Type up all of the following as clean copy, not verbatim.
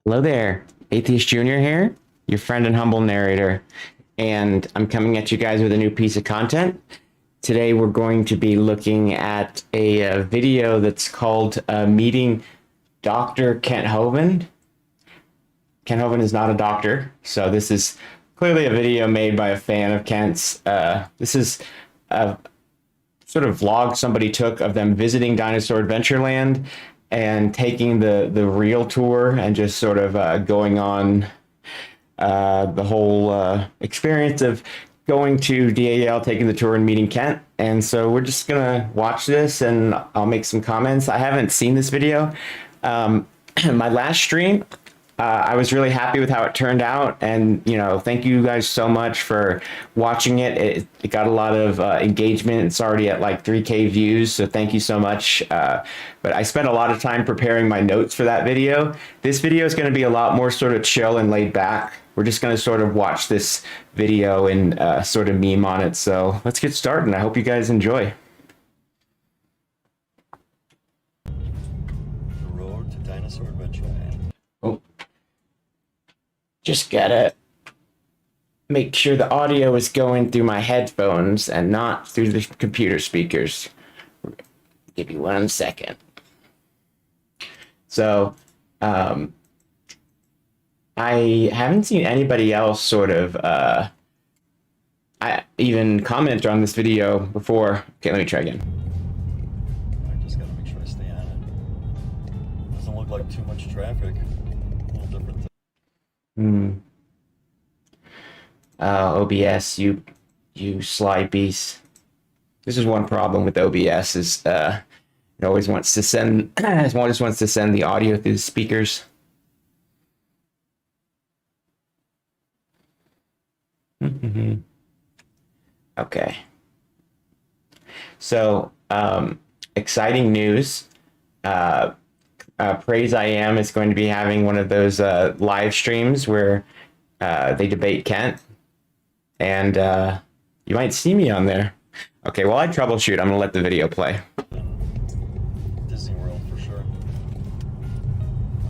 Hello there, Atheist Junior here, your friend and humble narrator, and I'm coming at you guys with a new piece of content. Today we're going to be looking at a video that's called Meeting Dr. Kent Hovind. Kent Hovind is not a doctor, so this is clearly a video made by a fan of Kent's. This is a sort of vlog somebody took of them visiting Dinosaur Adventureland and taking the real tour and just sort of going on the whole experience of going to DAL, taking the tour and meeting Kent. And so we're just gonna watch this and I'll make some comments. I haven't seen this video. My last stream, I was really happy with how it turned out, and thank you guys so much for watching it. It got a lot of engagement. It's already at like 3K views, so thank you so much. But I spent a lot of time preparing my notes for that video. This video is going to be a lot more sort of chill and laid back. We're just going to sort of watch this video and sort of meme on it. So let's get started, and I hope you guys enjoy. The road to Dinosaur Adventureland. Oh. Just gotta make sure the audio is going through my headphones and not through the computer speakers. Give you 1 second. So, I haven't seen anybody else sort of I even comment on this video before. Okay, let me try again. I just gotta make sure I stay on it. Doesn't look like too much traffic. A little different. OBS, you sly beast. This is one problem with OBS is it always wants to send the audio through the speakers. Okay. So exciting news. Praise I Am is going to be having one of those live streams where they debate Kent, and you might see me on there. Okay, while I troubleshoot, I'm gonna let the video play. Disney World for sure. I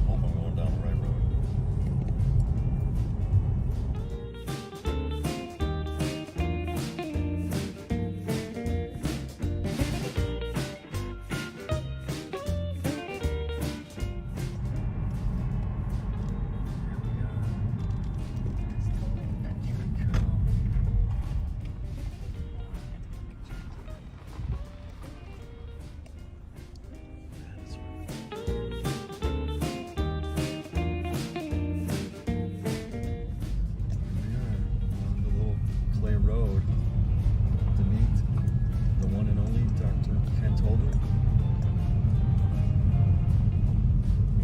hope I'm going down the right road. Road to meet the one and only Dr. Kent Hovind.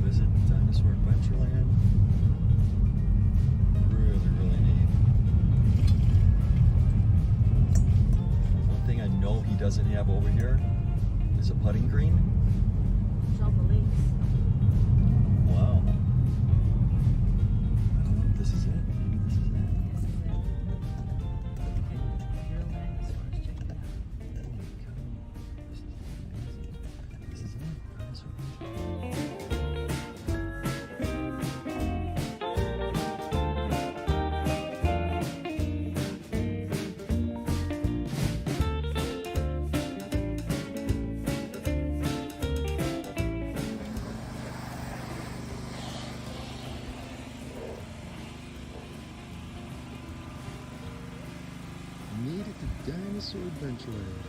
Visit Dinosaur Adventureland. Really neat. One thing I know he doesn't have over here is a putting green. Show the links. Wow. I don't know if this is it. This is it. This is it. Real dinosaurs. Check it out. This is it. Made it to Dinosaur Adventureland.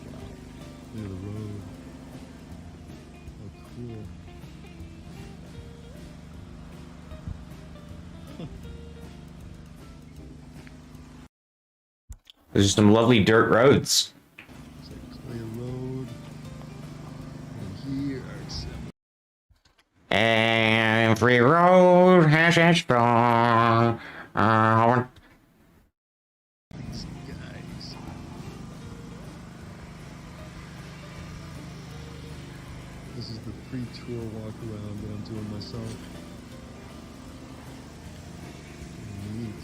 Wow. Look at the road. How cool. There's some lovely dirt roads. It's like Clay Road. And here are some. Every road has its dawn. These guys. This is the pre-tour walk around that I'm doing myself. Neat.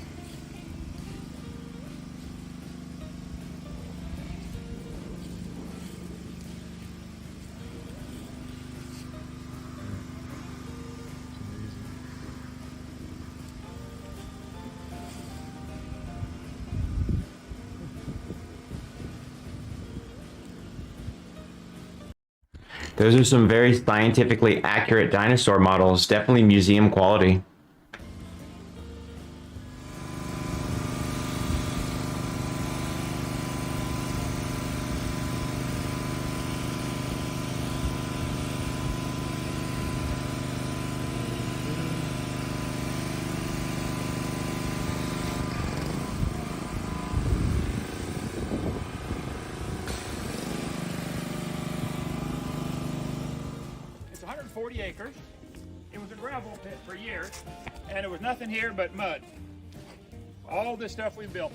Those are some very scientifically accurate dinosaur models, definitely museum quality. It's 140 acres. It was a gravel pit for years, and there was nothing here but mud. All this stuff we built.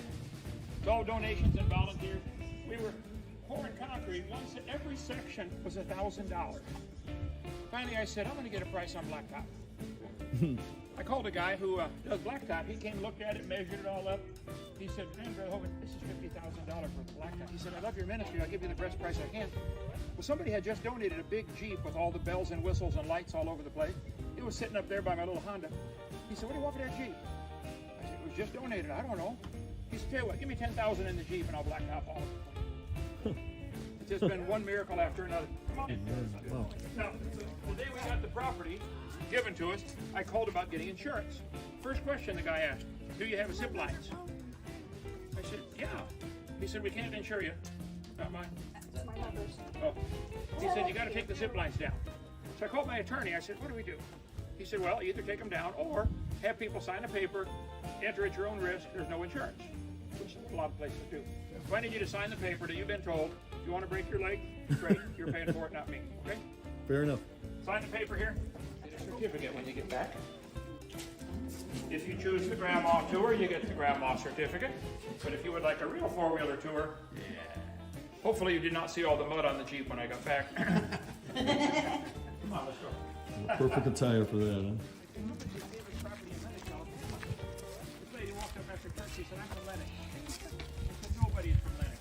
It's all donations and volunteers. We were pouring concrete. Every section was $1,000. Finally, I said, I'm going to get a price on blacktop. I called a guy who does blacktop. He came, looked at it, measured it all up. He said, "Man, Brother Hogan, this is $50,000 for the blacktop." He said, "I love your ministry. I'll give you the best price I can." Well, somebody had just donated a big Jeep with all the bells and whistles and lights all over the place. It was sitting up there by my little Honda. He said, "What do you want for that Jeep?" I said, "It was just donated. I don't know." He said, "Tell you what, give me $10,000 in the Jeep and I'll blacktop all of it." It's just been one miracle after another. Come on. Now, the day we got the property given to us, I called about getting insurance. First question the guy asked, "Do you have a zip lines?" I said, "Yeah." He said, "We can't insure you." Not mine. Oh. He said, "You got to take the zip lines down." So I called my attorney. I said, "What do we do?" He said, "Well, either take them down or have people sign a paper, enter at your own risk, there's no insurance," which a lot of places do. So I need you to sign the paper that you've been told. If you want to break your leg, great. You're paying for it, not me. Okay? Fair enough. Sign the paper here. Get a certificate when you get back. If you choose the grandma tour, you get the grandma certificate. But if you would like a real four-wheeler tour, hopefully you did not see all the mud on the Jeep when I got back. Come on, let's go. Perfect attire for that, huh? This lady walked up after church. She said, "I'm from Lennox." I said, "Nobody is from Lennox."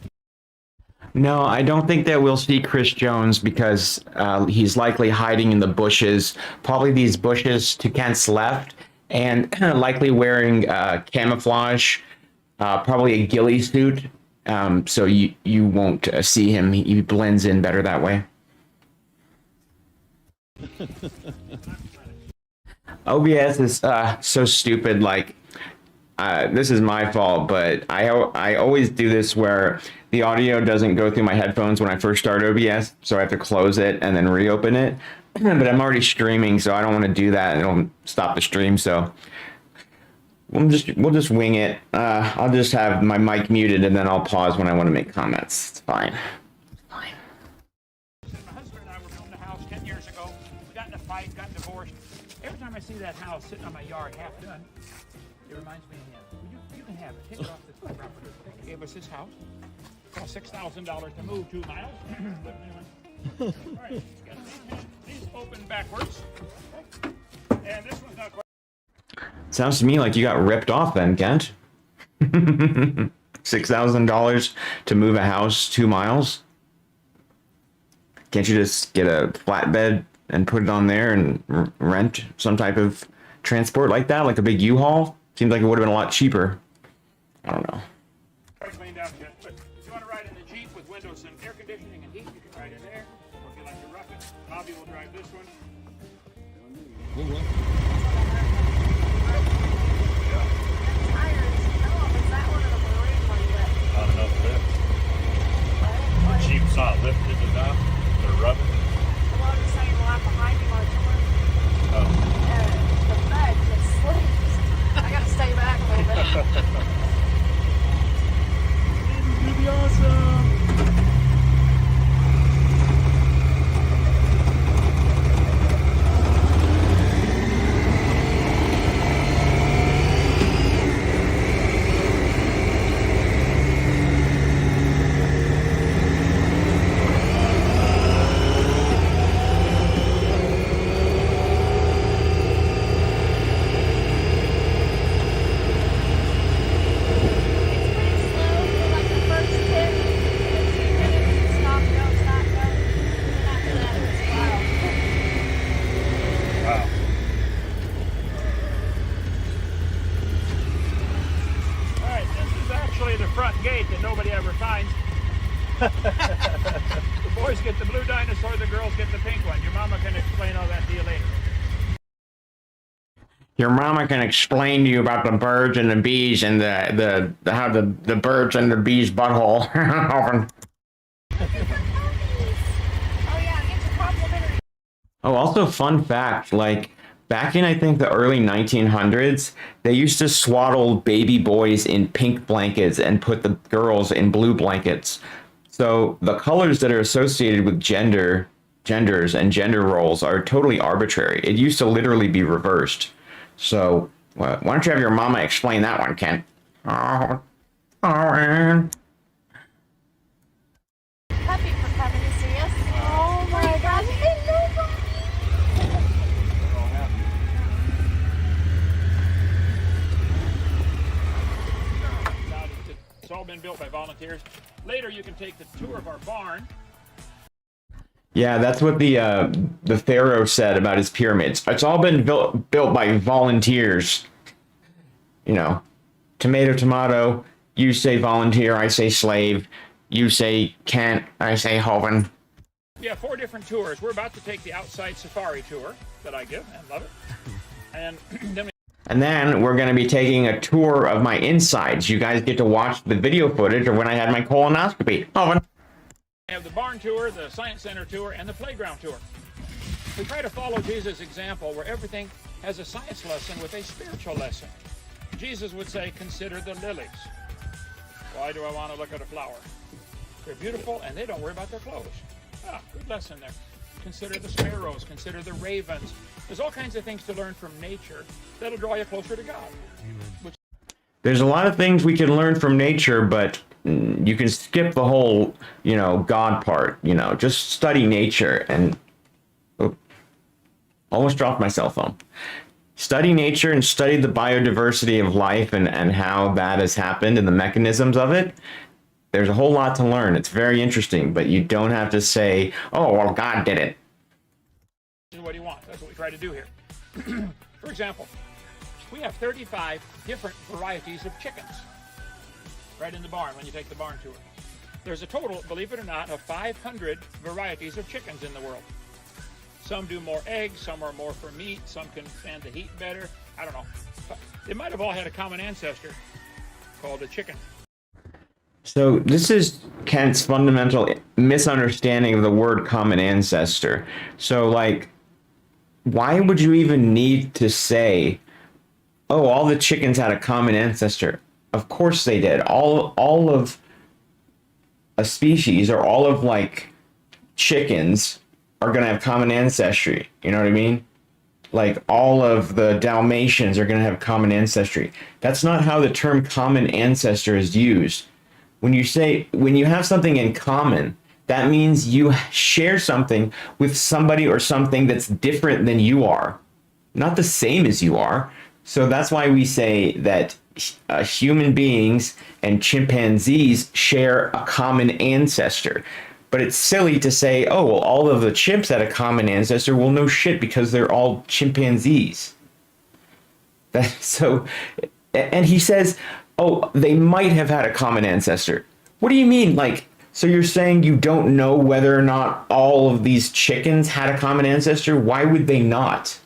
No, I don't think that we'll see Chris Jones because he's likely hiding in the bushes, probably these bushes to Kent's left, and likely wearing camouflage, probably a ghillie suit, so you won't see him. He blends in better that way. OBS is so stupid. Like, this is my fault, but I always do this where the audio doesn't go through my headphones when I first start OBS, so I have to close it and then reopen it. But I'm already streaming, so I don't want to do that. It'll stop the stream, so we'll just wing it. I'll just have my mic muted and then I'll pause when I want to make comments. It's fine. My husband and I were building a house 10 years ago. We got in a fight, got divorced. Every time I see that house sitting on my yard half done, it reminds me of him. You can have it. Take it off the property. They gave us this house. Cost $6,000 to move 2 miles. But anyway. All right. These open backwards. And this one's not quite. Sounds to me like you got ripped off then, Kent. $6,000 to move a house 2 miles. Can't you just get a flatbed and put it on there and rent some type of transport like that, like a big U-Haul? Seems like it would have been a lot cheaper. I don't know. Cleaned out yet, but if you want to ride in the Jeep with windows and air conditioning and heat, you can ride in there. Or if you like to rough it, Bobby will drive this one. Not enough lift. The Jeep's not lifted enough. They're rubbing. I gotta stay back a little bit. It's gonna be awesome. get the blue dinosaur, the girls get the pink one. Your mama can explain all that to you later. Your mama can explain to you about the birds and the bees and the how the birds and the bees butthole. Oh yeah, get your complimentary. Oh, also fun fact, like back in I think the early 1900s, they used to swaddle baby boys in pink blankets and put the girls in blue blankets. So the colors that are associated with genders and gender roles are totally arbitrary. It used to literally be reversed. So why don't you have your mama explain that one, Kent? Oh, man. Happy for coming to see us. Oh my gosh, It's all been built by volunteers. Later, you can take the tour of our barn. Yeah, that's what the pharaoh said about his pyramids. It's all been built by volunteers. You know, tomato, tomato. You say volunteer, I say slave. You say Kent, I say Hovind. We have 4 different tours. We're about to take the outside safari tour that I give and love it. And then we're going to be taking a tour of my insides. You guys get to watch the video footage of when I had my colonoscopy. Hovind. we have the barn tour, the science center tour, and the playground tour. We try to follow Jesus' example where everything has a science lesson with a spiritual lesson. Jesus would say, consider the lilies. Why do I want to look at a flower? They're beautiful and they don't worry about their clothes. Ah, good lesson there. Consider the sparrows, consider the ravens. There's all kinds of things to learn from nature that'll draw you closer to God. There's a lot of things we can learn from nature, but you can skip the whole, God part, just study nature and almost dropped my cell phone. Study nature and study the biodiversity of life and how that has happened and the mechanisms of it. There's a whole lot to learn. It's very interesting, but you don't have to say, oh, well, God did it. This is what he wants. That's what we try to do here. For example, we have 35 different varieties of chickens right in the barn when you take the barn tour. There's a total, believe it or not, of 500 varieties of chickens in the world. Some do more eggs, some are more for meat, some can stand the heat better. I don't know. But they might have all had a common ancestor called a chicken. So this is Kent's fundamental misunderstanding of the word common ancestor. So why would you even need to say, oh, all the chickens had a common ancestor? Of course they did. All of a species or all of chickens are going to have common ancestry. You know what I mean? All of the Dalmatians are going to have common ancestry. That's not how the term common ancestor is used. When you have something in common, that means you share something with somebody or something that's different than you are, not the same as you are. So that's why we say that human beings and chimpanzees share a common ancestor. But it's silly to say, oh, well, all of the chimps had a common ancestor. Well, no shit, because they're all chimpanzees. And he says, oh, they might have had a common ancestor. What do you mean? So you're saying you don't know whether or not all of these chickens had a common ancestor? Why would they not?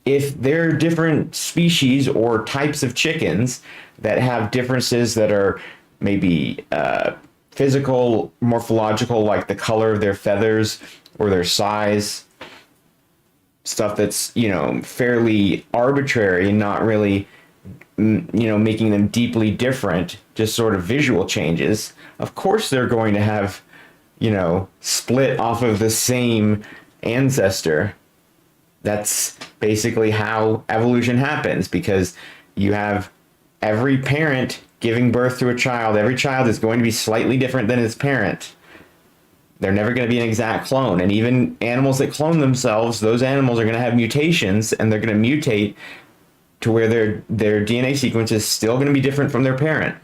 If they're different species or types of chickens that have differences that are maybe physical, morphological, like the color of their feathers or their size, stuff that's, fairly arbitrary and not really, making them deeply different, just sort of visual changes, of course they're going to have, split off of the same ancestor. That's basically how evolution happens, because you have every parent giving birth to a child. Every child is going to be slightly different than its parent. They're never going to be an exact clone. And even animals that clone themselves, those animals are going to have mutations, and they're going to mutate to where their DNA sequence is still going to be different from their parent.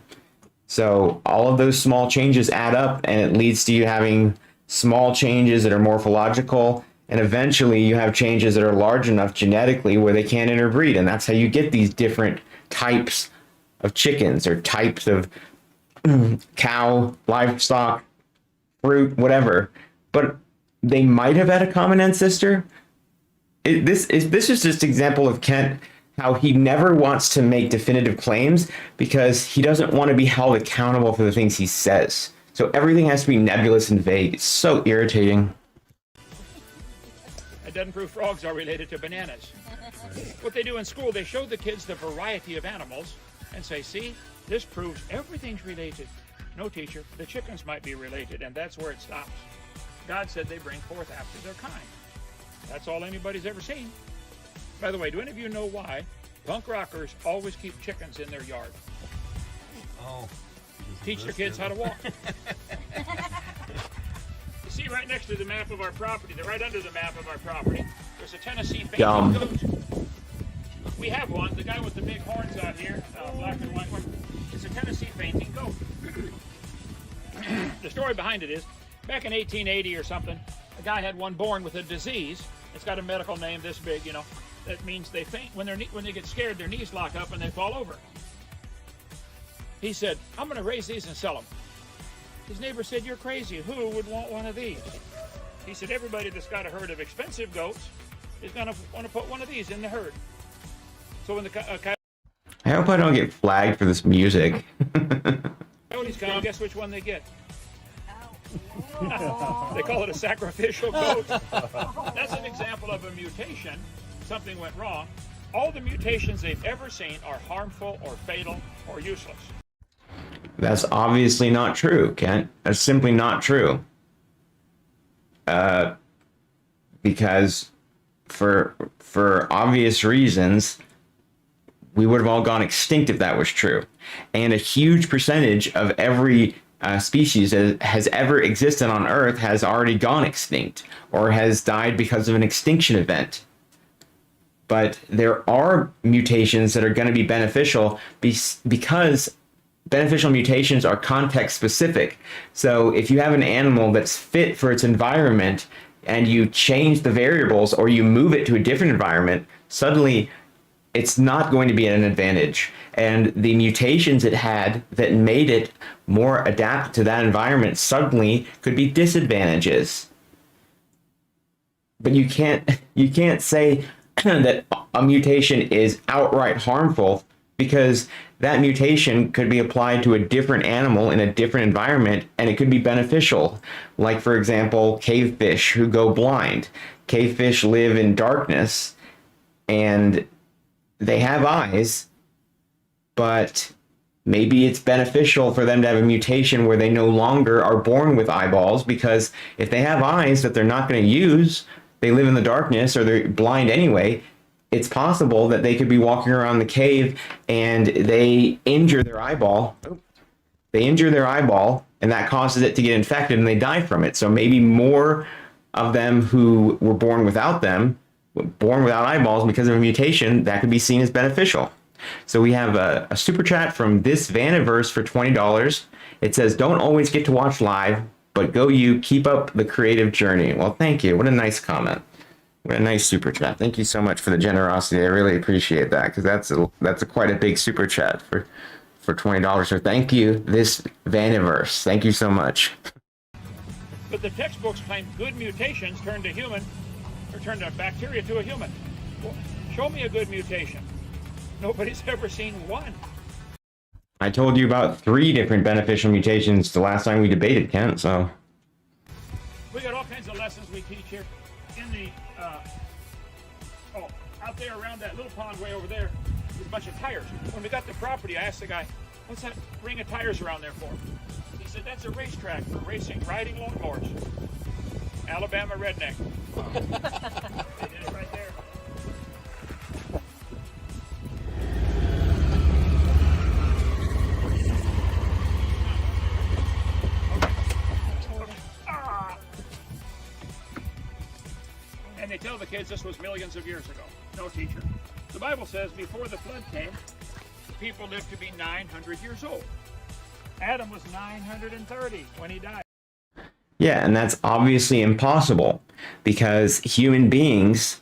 So all of those small changes add up, and it leads to you having small changes that are morphological, and eventually you have changes that are large enough genetically where they can't interbreed, and that's how you get these different types of chickens or types of cow, livestock, fruit, whatever. But they might have had a common ancestor. This is just an example of Kent, how he never wants to make definitive claims because he doesn't want to be held accountable for the things he says. So everything has to be nebulous and vague. It's so irritating. It doesn't prove frogs are related to bananas. What they do in school, they show the kids the variety of animals and say, see, this proves everything's related. No, teacher, the chickens might be related, and that's where it stops. God said they bring forth after their kind. That's all anybody's ever seen. By the way, do any of you know why punk rockers always keep chickens in their yard? Oh. Teach their kids how to walk. You see right next to the map of our property, right under the map of our property, there's a Tennessee fainting goat. We have one, the guy with the big horns out here, black and white one. It's a Tennessee fainting goat. The story behind it is, back in 1880 or something, a guy had one born with a disease. It's got a medical name this big, you know. That means they faint. When they get scared, their knees lock up and they fall over. He said, I'm going to raise these and sell them. His neighbor said, you're crazy. Who would want one of these? He said, everybody that's got a herd of expensive goats is going to want to put one of these in the herd. So when the I hope I don't get flagged for this music. coyotes come, guess which one they get? They call it a sacrificial goat. That's an example of a mutation. Something went wrong. All the mutations they've ever seen are harmful or fatal or useless. That's obviously not true, Kent. That's simply not true. Because for obvious reasons, we would have all gone extinct if that was true. And a huge percentage of every species that has ever existed on Earth has already gone extinct or has died because of an extinction event. But there are mutations that are going to be beneficial because beneficial mutations are context specific. So if you have an animal that's fit for its environment and you change the variables or you move it to a different environment, suddenly it's not going to be at an advantage. And the mutations it had that made it more adapted to that environment suddenly could be disadvantages. But you can't say that a mutation is outright harmful because that mutation could be applied to a different animal in a different environment and it could be beneficial. Like, for example, cave fish who go blind. Cave fish live in darkness and they have eyes, but maybe it's beneficial for them to have a mutation where they no longer are born with eyeballs, because if they have eyes that they're not going to use, they live in the darkness or they're blind anyway, it's possible that they could be walking around the cave and they injure their eyeball. They injure their eyeball and that causes it to get infected and they die from it. So maybe more of them who were born without eyeballs because of a mutation, that could be seen as beneficial. So we have a super chat from this Vaniverse for $20. It says, don't always get to watch live, but go you, keep up the creative journey. Well, thank you. What a nice comment. What a nice super chat. Thank you so much for the generosity. I really appreciate that, because that's quite a big super chat for $20. So thank you, this Vaniverse. Thank you so much. But the textbooks claim good mutations turn a bacteria to a human. Well, show me a good mutation. Nobody's ever seen one. I told you about 3 different beneficial mutations the last time we debated, Kent, so. We got all kinds of lessons we teach here. In the, out there around that little pond way over there, there's a bunch of tires. When we got the property, I asked the guy, what's that ring of tires around there for? He said, that's a racetrack for riding lawnmowers. Alabama redneck. They did it right there. And they tell the kids this was millions of years ago. No, teacher. The Bible says before the flood came, people lived to be 900 years old. Adam was 930 when he died. Yeah, and that's obviously impossible because human beings,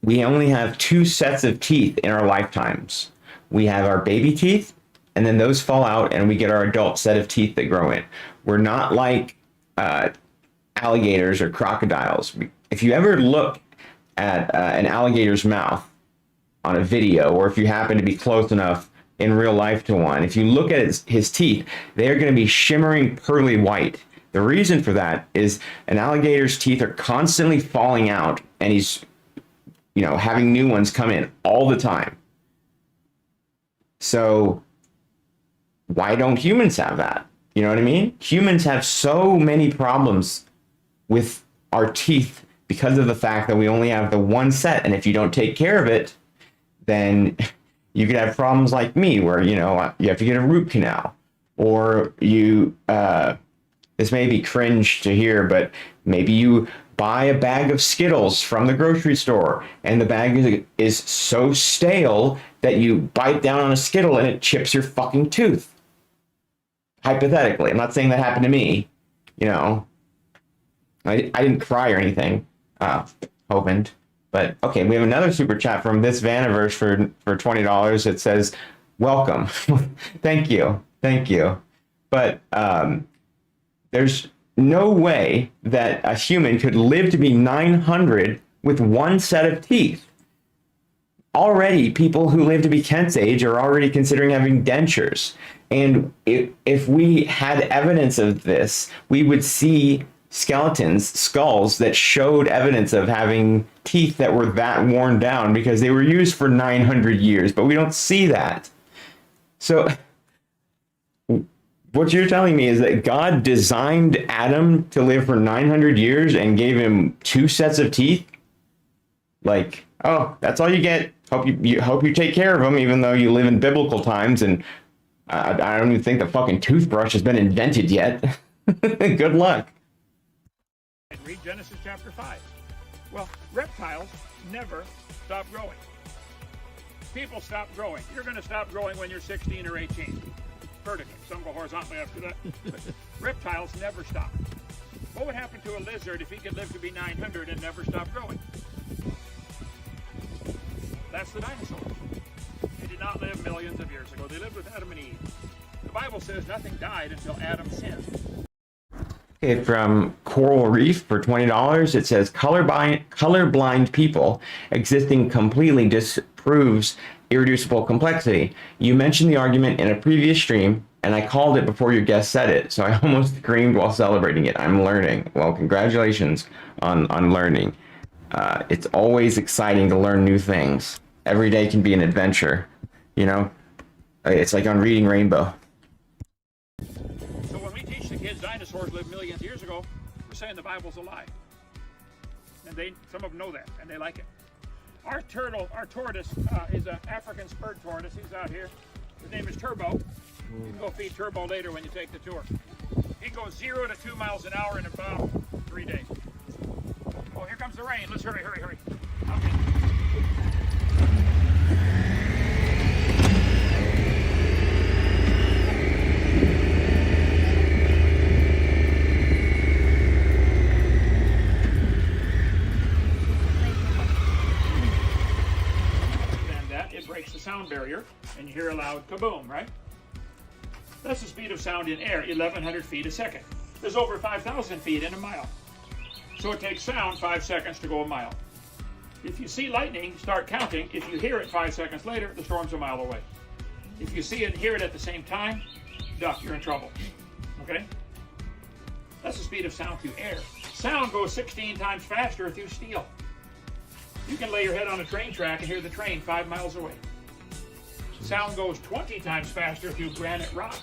we only have 2 sets of teeth in our lifetimes. We have our baby teeth, and then those fall out and we get our adult set of teeth that grow in. We're not like alligators or crocodiles. If you ever look at an alligator's mouth on a video, or if you happen to be close enough in real life to one, if you look at his teeth, they're going to be shimmering pearly white. The reason for that is an alligator's teeth are constantly falling out, and he's, having new ones come in all the time. So why don't humans have that? You know what I mean? Humans have so many problems with our teeth because of the fact that we only have the one set. And if you don't take care of it, then you could have problems like me where, you have to get a root canal, or this may be cringe to hear, but maybe you buy a bag of Skittles from the grocery store and the bag is so stale that you bite down on a Skittle and it chips your fucking tooth. Hypothetically, I'm not saying that happened to me, I didn't cry or anything, hoping. But okay, we have another super chat from this Vaniverse for $20. It says, "Welcome." Thank you. But there's no way that a human could live to be 900 with one set of teeth. Already, people who live to be Kent's age are already considering having dentures. And if we had evidence of this, we would see skulls that showed evidence of having teeth that were that worn down because they were used for 900 years, but we don't see that. So what you're telling me is that God designed Adam to live for 900 years and gave him two sets of teeth? Like, oh, that's all you get. Hope you take care of them, even though you live in biblical times, and I don't even think the fucking toothbrush has been invented yet. Good luck. Read Genesis chapter 5. Well, reptiles never stop growing. People stop growing. You're going to stop growing when you're 16 or 18. Vertically. Some go horizontally after that. But reptiles never stop. What would happen to a lizard if he could live to be 900 and never stop growing? That's the dinosaurs. They did not live millions of years ago. They lived with Adam and Eve. The Bible says nothing died until Adam sinned. Okay, from Coral Reef for $20, it says, colorblind people existing completely disproves irreducible complexity. You mentioned the argument in a previous stream, and I called it before your guest said it, so I almost screamed while celebrating it. I'm learning. Well, congratulations on learning. It's always exciting to learn new things. Every day can be an adventure, It's like on Reading Rainbow. So when we teach the kids dinosaurs lived millions of years ago, we're saying the Bible's a lie. And some of them know that, and they like it. Our tortoise is an African spurred tortoise. He's out here. His name is Turbo. You can go feed Turbo later when you take the tour. He goes 0 to 2 miles an hour in about 3 days. Oh, here comes the rain. Let's hurry. Okay. It breaks the sound barrier, and you hear a loud kaboom, right? That's the speed of sound in air, 1,100 feet a second. There's over 5,000 feet in a mile. So it takes sound 5 seconds to go a mile. If you see lightning, start counting. If you hear it 5 seconds later, the storm's a mile away. If you see it and hear it at the same time, duck, you're in trouble. Okay? That's the speed of sound through air. Sound goes 16 times faster through steel. You can lay your head on a train track and hear the train 5 miles away. Sound goes 20 times faster through granite rock.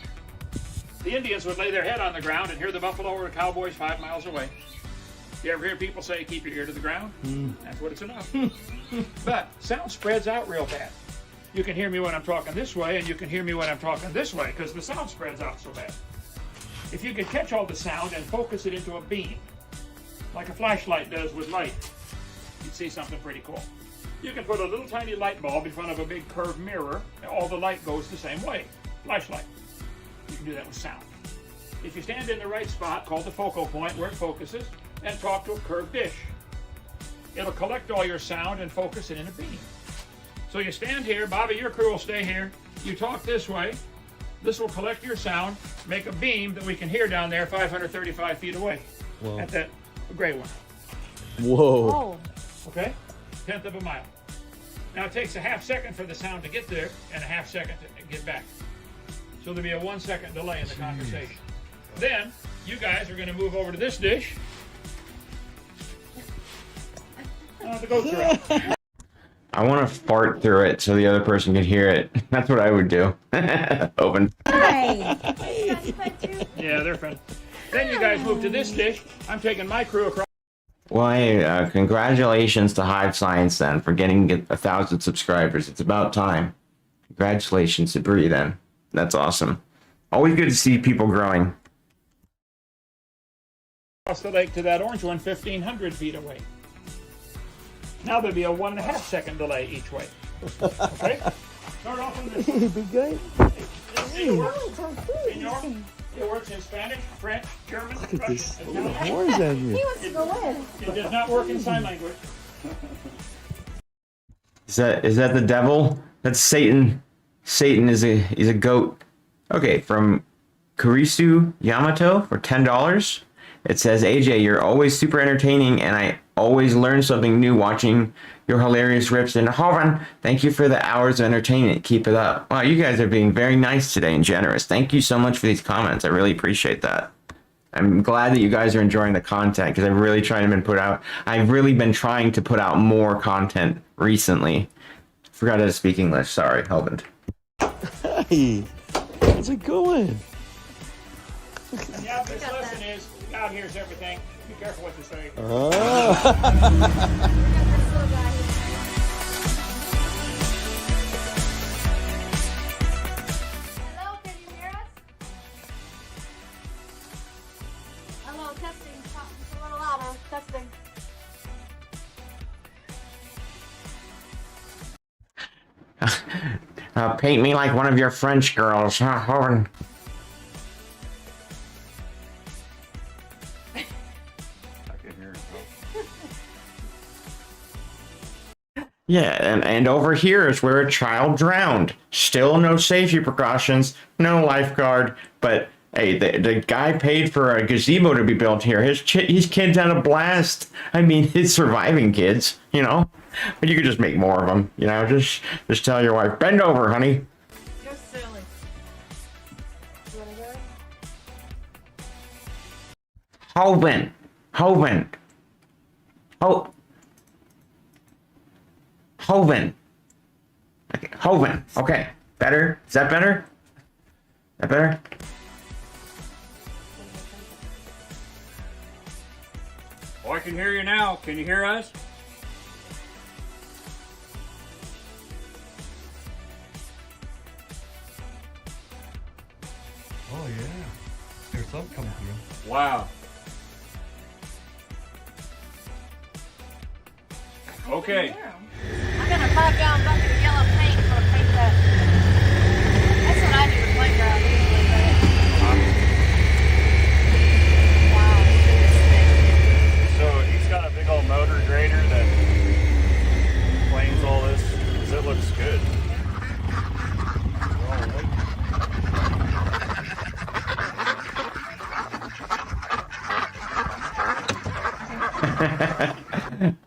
The Indians would lay their head on the ground and hear the buffalo or the cowboys 5 miles away. You ever hear people say, keep your ear to the ground? That's what it's enough. But sound spreads out real bad. You can hear me when I'm talking this way, and you can hear me when I'm talking this way, because the sound spreads out so bad. If you could catch all the sound and focus it into a beam, like a flashlight does with light, you'd see something pretty cool. You can put a little tiny light bulb in front of a big curved mirror, and all the light goes the same way. Flashlight. You can do that with sound. If you stand in the right spot, called the focal point, where it focuses, and talk to a curved dish, it'll collect all your sound and focus it in a beam. So you stand here, Bobby, your crew will stay here. You talk this way, This will collect your sound, make a beam that we can hear down there 535 feet away. Whoa. At that gray one. Whoa. Oh. Okay? 1/10 of a mile. Now it takes a half second for the sound to get there and a half second to get back. So there'll be a 1 second delay in the conversation. Then you guys are going to move over to this dish. The goats are out. I want to fart through it so the other person can hear it. That's what I would do. Open. Hi. Yeah, they're friends. Then you guys move to this dish. I'm taking my crew across. Well, hey, congratulations to Hive Science then for getting 1,000 subscribers. It's about time. Congratulations to Bree then. That's awesome. Always good to see people growing. Across the lake to that orange one 1,500 feet away. Now there'll be a 1.5 second delay each way. Okay? Start off on this. Big guy. It works in Spanish, French, German, Look at this. Russian, Look at the Italian. horns on He you. wants to go in. It does not work in sign language. Is that the devil? That's Satan. Satan is a goat. Okay, from Kurisu Yamato for $10. It says, AJ, you're always super entertaining, and I always learn something new watching your hilarious rips. And Hovan, thank you for the hours of entertainment. Keep it up. Wow, you guys are being very nice today and generous. Thank you so much for these comments. I really appreciate that. I'm glad that you guys are enjoying the content because I've really been trying to put out more content recently. Forgot how to speak English. Sorry, Helvin. Hey, how's it going? Yeah, this lesson is God hears everything. Be careful what you say. Hello, can you hear us? Hello, testing. Talk just a little louder. Testing. Paint me like one of your French girls, huh, Hovan? I can hear it. Yeah, and over here is where a child drowned. Still no safety precautions, no lifeguard, but hey, the guy paid for a gazebo to be built here. His kids had a blast. I mean, his surviving kids, you know? But you could just make more of them, you know? Just tell your wife, bend over, honey. You're silly. You wanna hear it? Hovan. Okay, Hovan. Okay, better? Is that better? That better? Oh, I can hear you now. Can you hear us? Oh yeah. There's something coming through. Wow. Okay. I'm gonna 5-gallon bucket of yellow paint for a paint that. That's what I do to playground usually, but wow. So he's got a big old motor grader that planes all this because it looks good.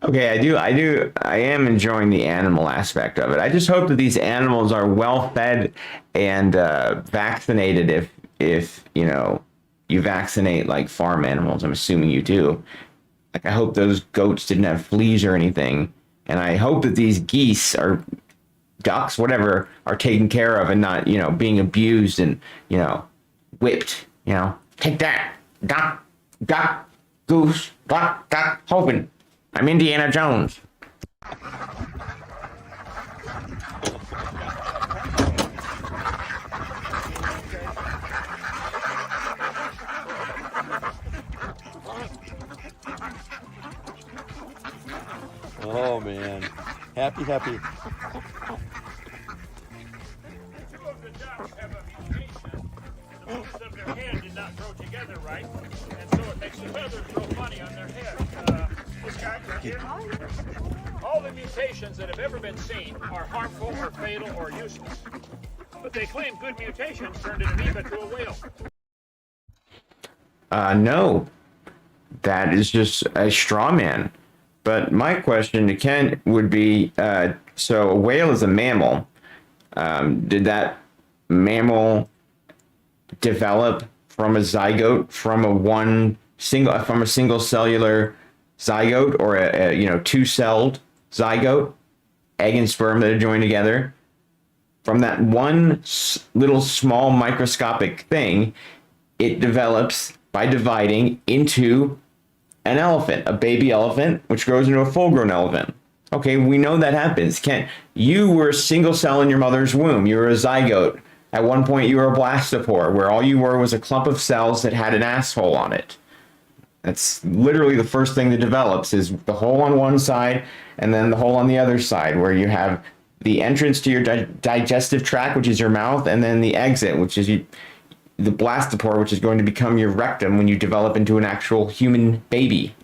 Okay, I am enjoying the animal aspect of it. I just hope that these animals are well fed and vaccinated if you know, you vaccinate like farm animals. I'm assuming you do. Like, I hope those goats didn't have fleas or anything. And I hope that these geese or ducks, whatever, are taken care of and not, you know, being abused and, you know, whipped, you know. Take that, duck, goose, duck, hoping. I'm Indiana Jones. Oh man. Happy. Two of the ducks have a mutation. The roots of their head did not grow together right, and so it makes the feathers grow funny on their head. This guy right here. All the mutations that have ever been seen are harmful or fatal or useless. But But they claim good mutations turned an amoeba to a whale. No, that is just a straw man. But my question to Ken would be, so a whale is a mammal. Did that mammal develop from a zygote, from a single cellular zygote, or a two-celled zygote, egg and sperm that are joined together? From that one little small microscopic thing, it develops by dividing into an elephant, a baby elephant, which grows into a full-grown elephant. Okay, we know that happens. You were a single cell in your mother's womb. You were a zygote. At one point, you were a blastopore, where all you were was a clump of cells that had an asshole on it. That's literally the first thing that develops, is the hole on one side and then the hole on the other side, where you have the entrance to your digestive tract, which is your mouth, and then the exit, which is the blastopore, which is going to become your rectum when you develop into an actual human baby.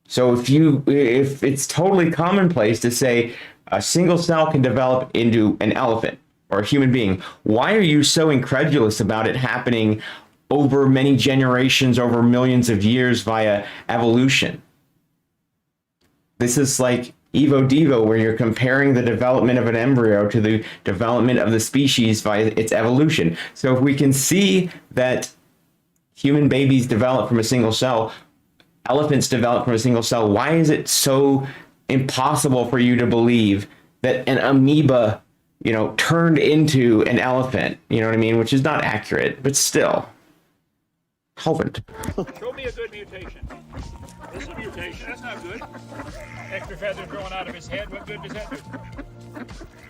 So if it's totally commonplace to say a single cell can develop into an elephant or a human being, why are you so incredulous about it happening over many generations, over millions of years via evolution? This is like Evo Devo, where you're comparing the development of an embryo to the development of the species via its evolution. So if we can see that human babies develop from a single cell, elephants develop from a single cell, why is it so impossible for you to believe that an amoeba, turned into an elephant? You know what I mean? Which is not accurate, but still. Helvent. Show me a good mutation. This is a mutation. That's not good. Extra feathers growing out of his head. What good does that do?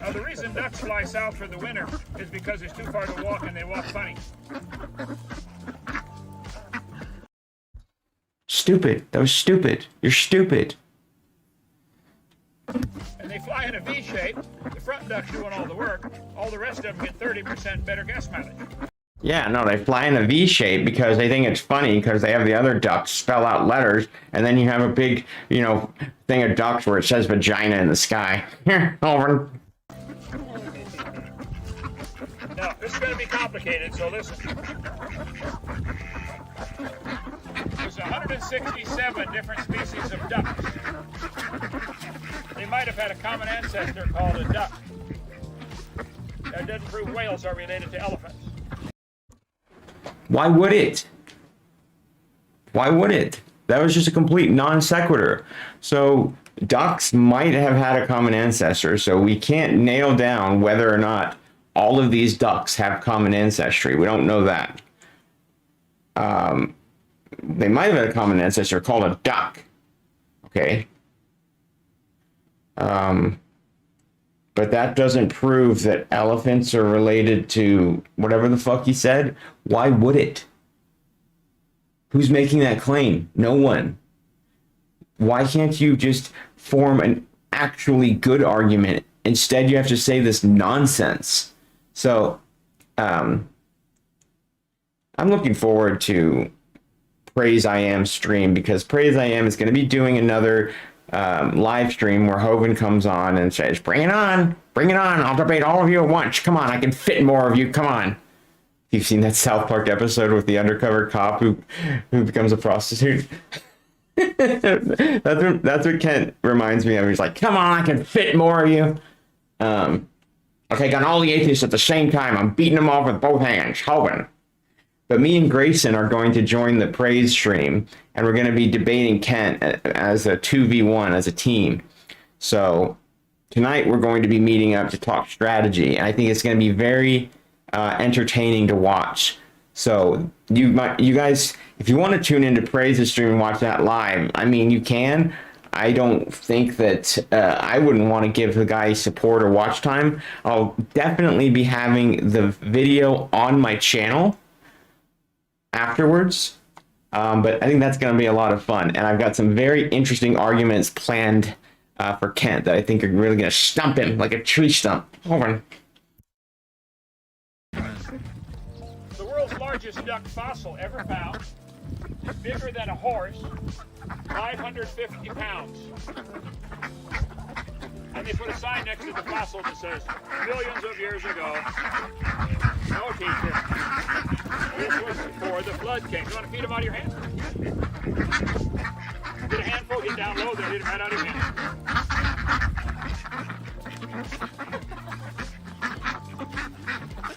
Now, the reason ducks fly south for the winter is because it's too far to walk and they walk funny. Stupid. That was stupid. You're stupid. And they fly in a V shape. The front duck's doing all the work. All the rest of them get 30% better gas mileage. Yeah, no, they fly in a V shape because they think it's funny because they have the other ducks spell out letters, and then you have a big, thing of ducks where it says vagina in the sky. Over. Now, this is going to be complicated, so listen. There's 167 different species of ducks. They might have had a common ancestor called a duck. That doesn't prove whales are related to elephants. Why would it? Why would it? That was just a complete non sequitur. So ducks might have had a common ancestor, so we can't nail down whether or not all of these ducks have common ancestry. We don't know that. They might have had a common ancestor called a duck. Okay. But that doesn't prove that elephants are related to whatever the fuck he said. Why would it? Who's making that claim? No one. Why can't you just form an actually good argument? Instead, you have to say this nonsense. So, I'm looking forward to Praise I Am stream, because Praise I Am is going to be doing another live stream where Hovind comes on and says, bring it on, I'll debate all of you at once, come on, I can fit more of you, come on. You've seen that South Park episode with the undercover cop who becomes a prostitute? That's what Kent reminds me of. He's like, come on, I can fit more of you. I'll take on all the atheists at the same time, I'm beating them off with both hands, Hovind. But me and Grayson are going to join the praise stream, and we're going to be debating Kent as a 2v1, as a team. So tonight we're going to be meeting up to talk strategy, and I think it's going to be very entertaining to watch. So you guys, if you want to tune into Praise the stream and watch that live, I mean, you can. I don't think that I wouldn't want to give the guy support or watch time. I'll definitely be having the video on my channel afterwards, but I think that's going to be a lot of fun, and I've got some very interesting arguments planned for Kent that I think are really going to stump him like a tree stump. Over. The world's largest duck fossil ever found is bigger than a horse, 550 pounds. And they put a sign next to the fossil that says, millions of years ago. No, teacher. This was before the flood came. You want to feed them out of your hand? Get a handful, get down low, they'll eat them right out of your hand.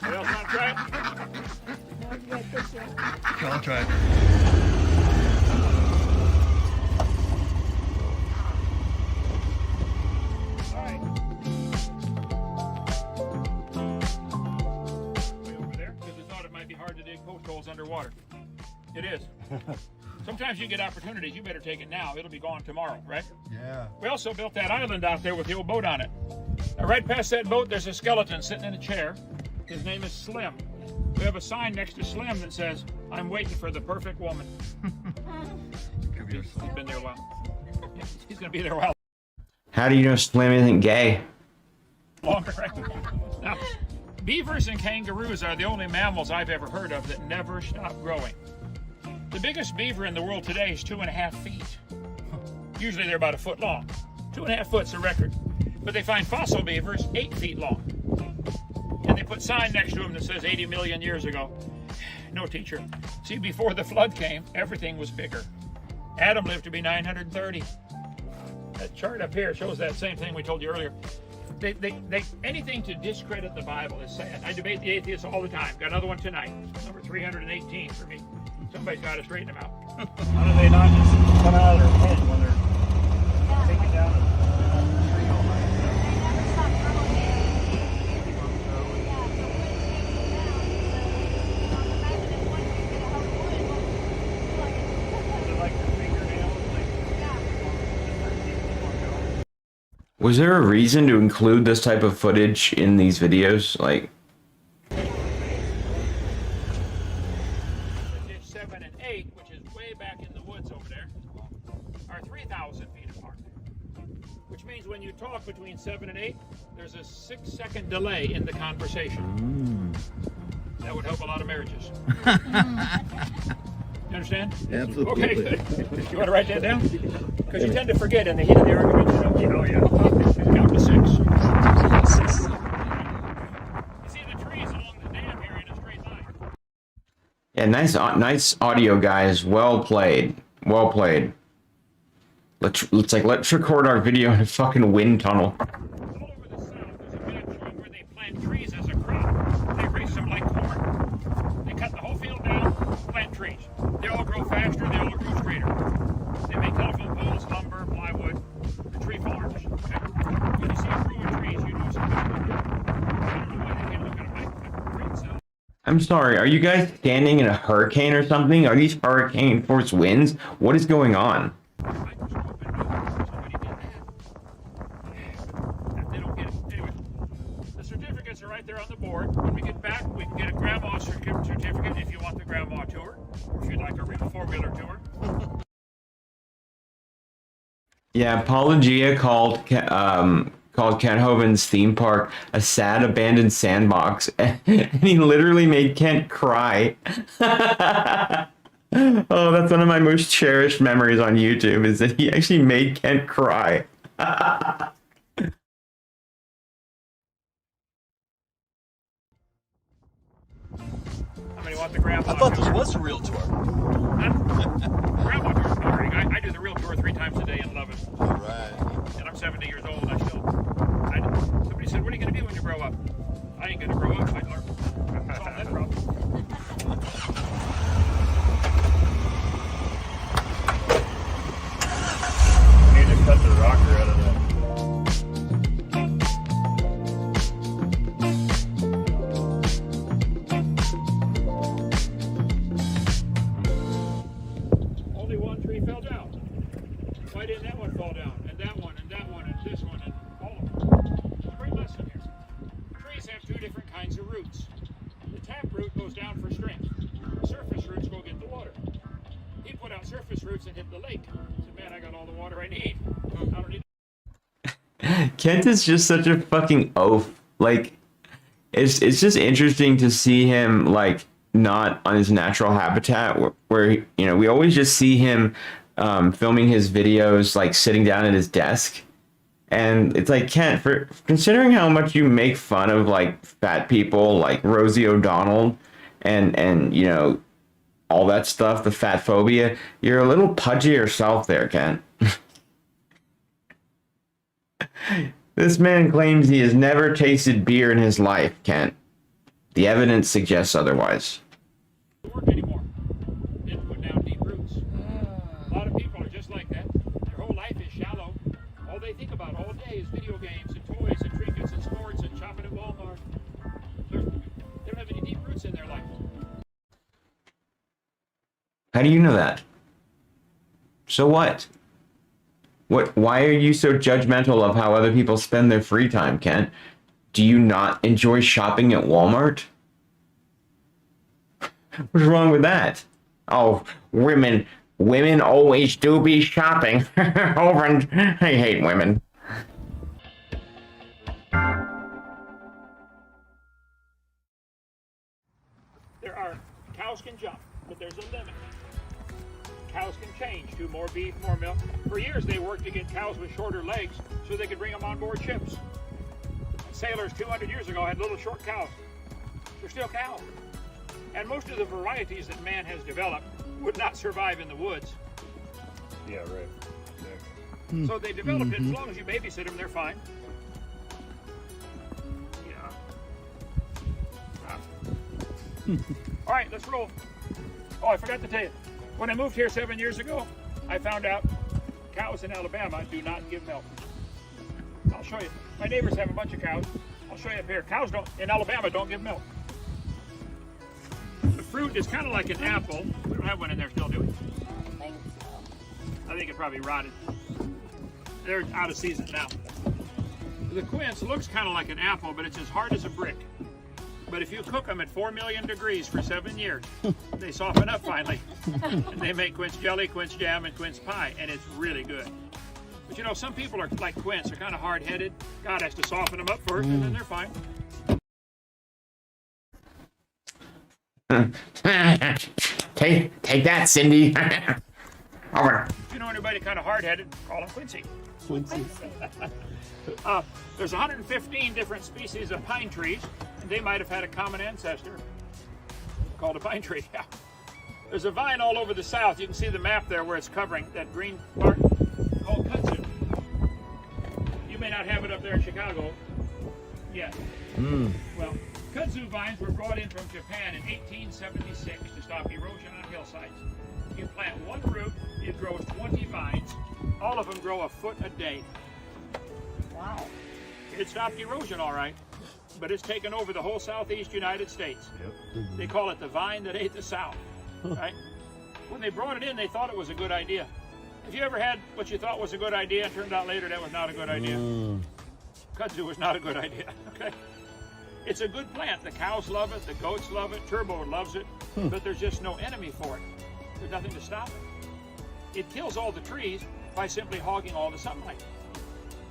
Anybody else want to try it? I'll try it. All right. Way over there, because I thought it might be hard to dig post holes underwater. It is. Sometimes you get opportunities, you better take it now. It'll be gone tomorrow, right? Yeah. We also built that island out there with the old boat on it. Now, right past that boat, there's a skeleton sitting in a chair. His name is Slim. We have a sign next to Slim that says, I'm waiting for the perfect woman. Could be a He's been there a while. He's going to be there a while How do you know Slim isn't gay? longer, right? Now, beavers and kangaroos are the only mammals I've ever heard of that never stop growing. The biggest beaver in the world today is 2.5 feet. Usually they're about a foot long. 2.5 foot's the record. But they find fossil beavers 8 feet long. And they put a sign next to them that says 80 million years ago. No, teacher. See, before the flood came, everything was bigger. Adam lived to be 930. That chart up here shows that same thing we told you earlier. They anything to discredit the Bible is sad. I debate the atheists all the time. Got another one tonight. Number 318 for me. Somebody's got to straighten them out. How do they not just come out of their head when they're taking down a tree all night? Is it like their fingernails? Was there a reason to include this type of footage in these videos? Like, Ditch 7 and 8, which is way back in the woods over there, are 3,000 feet apart. Which means when you talk between 7 and 8, there's a 6-second delay in the conversation. That would help a lot of marriages. You understand? Absolutely. Okay, good. You want to write that down? Because you tend to forget in the heat of the argument, you know. Yeah. Count to 6. You see the trees along the dam here in a straight line. yeah, nice audio, guys. Well played. Well played. Let's record our video in a fucking wind tunnel. All over the South, there's a map showing where they plant trees as a crop. They raise them like corn. They cut the whole field down, plant trees. They all grow faster, they all grow straighter. They make telephone poles, lumber, plywood, and tree farms. Okay? When you see a row of trees, you know something. I don't know why they can't look at them like green cells. I'm sorry, are you guys standing in a hurricane or something? Are these hurricane force winds? What is going on? Microscope and somebody did that. They don't get it. Anyway, the certificates are right there on the board. When we get back, we can get a grandma certificate if you want the grandma tour, or if you'd like a real four-wheeler tour. Yeah, Apologia called Ken Hoven's theme park a sad abandoned sandbox, and he literally made Kent cry. Oh, that's one of my most cherished memories on YouTube, is that he actually made Kent cry. How many want the grandma I thought this tour? was a real tour. Huh? Grandma tour's boring. I do the real tour 3 times a day and love it. All right. And I'm 70 years old. Somebody said, what are you going to be when you grow up? I ain't going to grow up. I learn. Solve that problem. We need to cut the rocker out of that. Only one tree fell down. Why didn't that one fall down? And that one, and that one, and this one, and all of them. Great lesson here. Trees have 2 different kinds of roots. The tap root goes down for strength. The surface roots go get the water. He put out surface roots and hit the lake. He said, man, I got all the water I need. I don't need. Kent is just such a fucking oaf. Like, it's just interesting to see him, like, not on his natural habitat, where you know, we always just see him filming his videos like sitting down at his desk, And it's like, Kent, for considering how much you make fun of like fat people like Rosie O'Donnell and you know, all that stuff, the fat phobia, you're a little pudgy yourself there, Kent. This man claims he has never tasted beer in his life, Kent. The evidence suggests otherwise. Work anymore. Didn't put down deep roots. A lot of people are just like that. Their whole life is shallow. All they think about all day is video games and toys and trinkets and sports and shopping at Walmart. They don't have any deep roots in their life. How do you know that? So what? Why are you so judgmental of how other people spend their free time, Kent? Do you not enjoy shopping at Walmart? What's wrong with that? Oh, women always do be shopping. I hate women. Cows can jump, but there's a limit. Cows can change to more beef, more milk. For years they worked to get cows with shorter legs so they could bring them on board ships. Sailors 200 years ago had little short cows. They're still cows. And most of the varieties that man has developed would not survive in the woods. Yeah, right. Yeah. So they developed it. As long as you babysit them, they're fine. Yeah. All right, let's roll. Oh, I forgot to tell you. When I moved here 7 years ago, I found out cows in Alabama do not give milk. I'll show you. My neighbors have a bunch of cows. I'll show you up here. Cows in Alabama don't give milk. The fruit is kind of like an apple. We don't have one in there still, do we? I think it probably rotted. They're out of season now. The quince looks kind of like an apple, but it's as hard as a brick. But if you cook them at 4 million degrees for 7 years, they soften up finally. And they make quince jelly, quince jam, and quince pie, and it's really good. But you know, some people are like quince, they're kind of hard-headed. God has to soften them up first, and then they're fine. Take that, Cindy. Over. If you know anybody kind of hard-headed, call them Quincy. Quincy. There's 115 different species of pine trees, and they might have had a common ancestor called a pine tree. Yeah. There's a vine all over the south. You can see the map there where it's covering that green part called kudzu. You may not have it up there in Chicago yet. Well, kudzu vines were brought in from Japan in 1876 to stop erosion on hillsides. You plant one root, it grows 20 vines. All of them grow a foot a day. Wow. It stopped erosion all right, but it's taken over the whole southeast United States. Yep. They call it the vine that ate the South, right? When they brought it in, they thought it was a good idea. Have you ever had what you thought was a good idea and turned out later that was not a good idea? Kudzu was not a good idea, okay? It's a good plant. The cows love it, the goats love it, Turbo loves it, but there's just no enemy for it. There's nothing to stop it. It kills all the trees by simply hogging all the sunlight.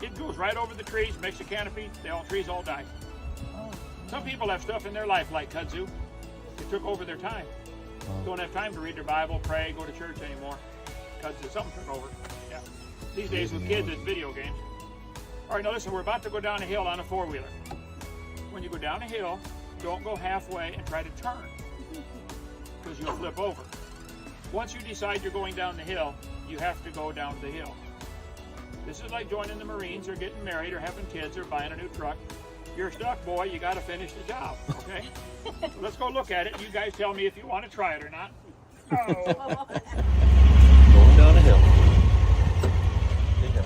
It goes right over the trees, makes a canopy, trees all die. Some people have stuff in their life like kudzu. It took over their time. Don't have time to read their Bible, pray, go to church anymore. Kudzu, something took over. Yeah. These days with kids, it's video games. All right, now listen, we're about to go down a hill on a four-wheeler. When you go down a hill, don't go halfway and try to turn, because you'll flip over. Once you decide you're going down the hill, you have to go down the hill. This is like joining the Marines or getting married or having kids or buying a new truck. You're stuck, boy, you got to finish the job, okay? So let's go look at it. You guys tell me if you want to try it or not. Oh. Going down a hill. Big hill.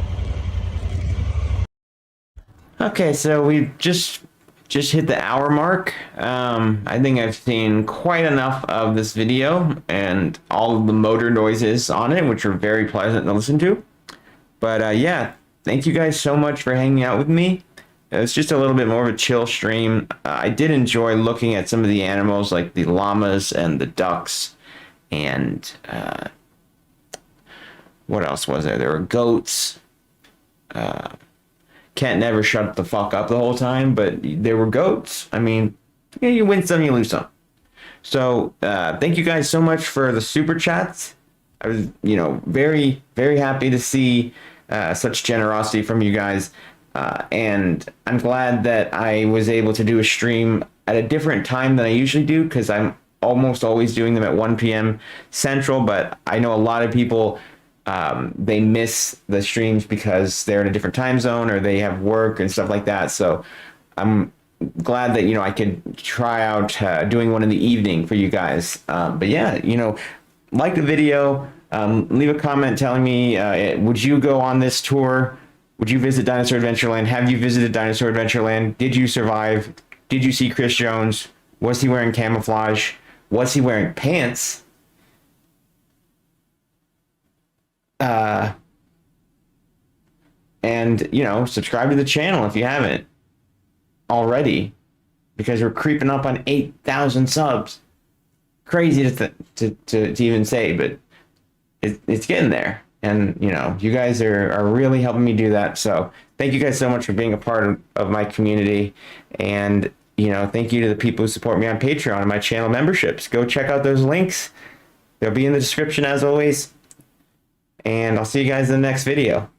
Okay, so we just hit the hour mark. I think I've seen quite enough of this video and all of the motor noises on it, which are very pleasant to listen to. But yeah, thank you guys so much for hanging out with me. It's just a little bit more of a chill stream. I did enjoy looking at some of the animals like the llamas and the ducks. And what else was there? There were goats. Can't never shut the fuck up the whole time, but there were goats. I mean, yeah, you win some, you lose some. So thank you guys so much for the super chats. I was, very, very happy to see such generosity from you guys. And I'm glad that I was able to do a stream at a different time than I usually do, because I'm almost always doing them at 1 p.m. Central, but I know a lot of people, they miss the streams because they're in a different time zone or they have work and stuff like that. So I'm glad that, I could try out doing one in the evening for you guys. But yeah, like the video, leave a comment telling me, would you go on this tour? Would you visit Dinosaur Adventureland? Have you visited Dinosaur Adventureland? Did you survive? Did you see Chris Jones? Was he wearing camouflage? Was he wearing pants? And, subscribe to the channel if you haven't already, because we're creeping up on 8,000 subs. Crazy to even say, but it's getting there. And, you guys are really helping me do that. So thank you guys so much for being a part of my community. And, thank you to the people who support me on Patreon and my channel memberships. Go check out those links. They'll be in the description as always. And I'll see you guys in the next video.